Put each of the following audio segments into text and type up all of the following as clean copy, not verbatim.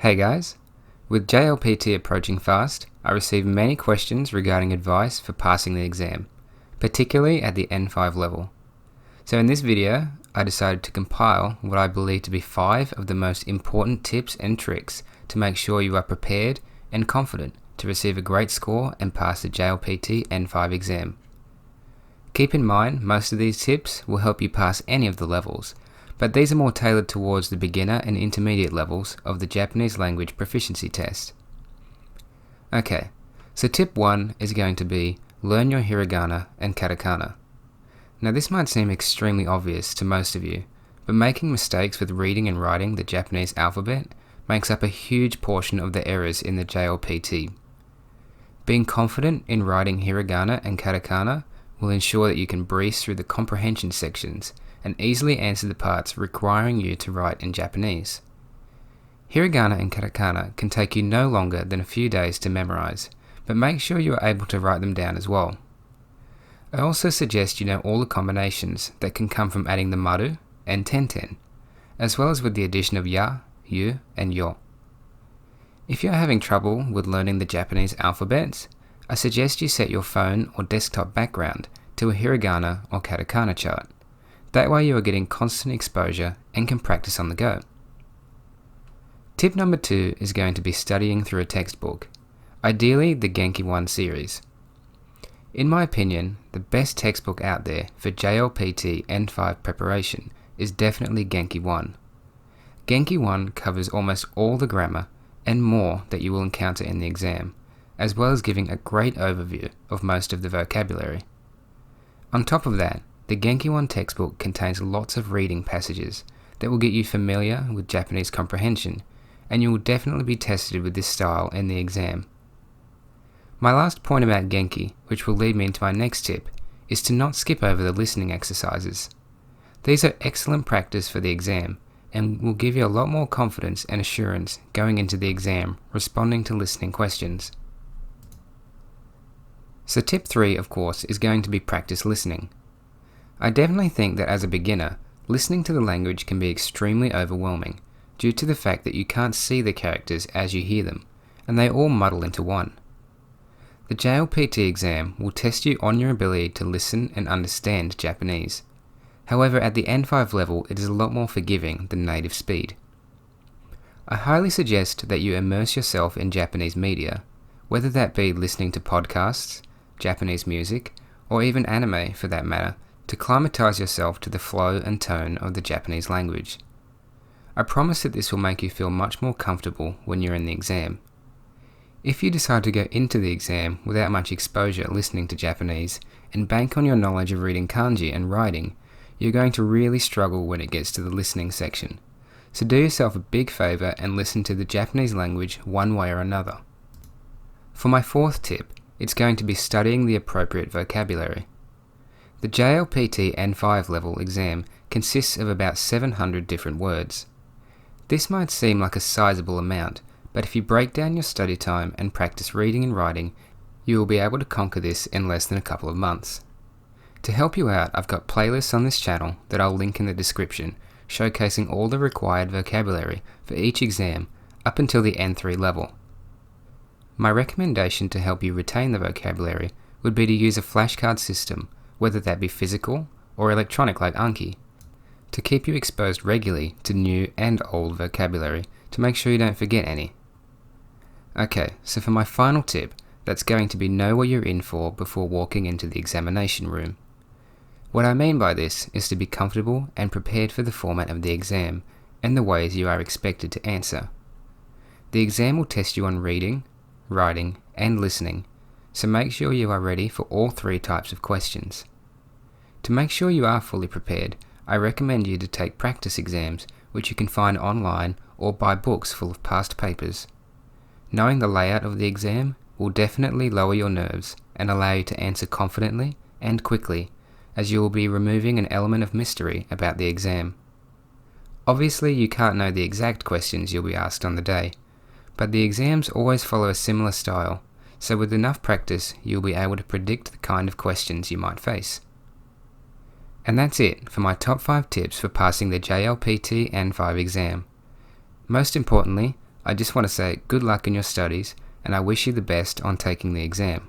Hey guys, with JLPT approaching fast, I receive many questions regarding advice for passing the exam, particularly at the N5 level. So in this video, I decided to compile what I believe to be 5 of the most important tips and tricks to make sure you are prepared and confident to receive a great score and pass the JLPT N5 exam. Keep in mind, most of these tips will help you pass any of the levels, but these are more tailored towards the beginner and intermediate levels of the Japanese language proficiency test. Okay, so tip 1 is going to be learn your Hiragana and Katakana. Now this might seem extremely obvious to most of you, but making mistakes with reading and writing the Japanese alphabet makes up a huge portion of the errors in the JLPT. Being confident in writing Hiragana and Katakana will ensure that you can breeze through the comprehension sections and easily answer the parts requiring you to write in Japanese. Hiragana and Katakana can take you no longer than a few days to memorize, but make sure you are able to write them down as well. I also suggest you know all the combinations that can come from adding the maru and tenten, as well as with the addition of ya, yu, and yo. If you are having trouble with learning the Japanese alphabets, I suggest you set your phone or desktop background to a Hiragana or Katakana chart. That way you are getting constant exposure and can practice on the go. Tip number 2 is going to be studying through a textbook, ideally the Genki 1 series. In my opinion, the best textbook out there for JLPT N5 preparation is definitely Genki 1. Genki 1 covers almost all the grammar and more that you will encounter in the exam, as well as giving a great overview of most of the vocabulary. On top of that, the Genki 1 textbook contains lots of reading passages that will get you familiar with Japanese comprehension, and you will definitely be tested with this style in the exam. My last point about Genki, which will lead me into my next tip, is to not skip over the listening exercises. These are excellent practice for the exam and will give you a lot more confidence and assurance going into the exam responding to listening questions. So tip 3, of course, is going to be practice listening. I definitely think that as a beginner, listening to the language can be extremely overwhelming due to the fact that you can't see the characters as you hear them, and they all muddle into one. The JLPT exam will test you on your ability to listen and understand Japanese. However, at the N5 level, it is a lot more forgiving than native speed. I highly suggest that you immerse yourself in Japanese media, whether that be listening to podcasts, Japanese music, or even anime for that matter, to climatize yourself to the flow and tone of the Japanese language. I promise that this will make you feel much more comfortable when you're in the exam. If you decide to go into the exam without much exposure listening to Japanese and bank on your knowledge of reading kanji and writing, you're going to really struggle when it gets to the listening section. So do yourself a big favor and listen to the Japanese language one way or another. For my 4th tip, it's going to be studying the appropriate vocabulary. The JLPT N5 level exam consists of about 700 different words. This might seem like a sizable amount, but if you break down your study time and practice reading and writing, you will be able to conquer this in less than a couple of months. To help you out, I've got playlists on this channel that I'll link in the description, showcasing all the required vocabulary for each exam up until the N3 level. My recommendation to help you retain the vocabulary would be to use a flashcard system, whether that be physical or electronic like Anki, to keep you exposed regularly to new and old vocabulary to make sure you don't forget any. Okay, so for my final tip, that's going to be know what you're in for before walking into the examination room. What I mean by this is to be comfortable and prepared for the format of the exam and the ways you are expected to answer. The exam will test you on reading, writing, and listening, so make sure you are ready for all 3 types of questions. To make sure you are fully prepared, I recommend you to take practice exams, which you can find online or buy books full of past papers. Knowing the layout of the exam will definitely lower your nerves and allow you to answer confidently and quickly, as you will be removing an element of mystery about the exam. Obviously, you can't know the exact questions you'll be asked on the day, but the exams always follow a similar style, so with enough practice, you'll be able to predict the kind of questions you might face. And that's it for my top 5 tips for passing the JLPT N5 exam. Most importantly, I just want to say good luck in your studies, and I wish you the best on taking the exam.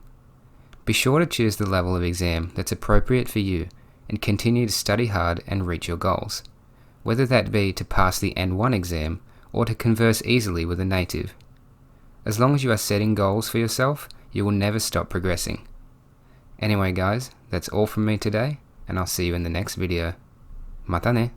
Be sure to choose the level of exam that's appropriate for you and continue to study hard and reach your goals, whether that be to pass the N1 exam or to converse easily with a native. As long as you are setting goals for yourself, you will never stop progressing. Anyway guys, that's all from me today, and I'll see you in the next video. Mata ne!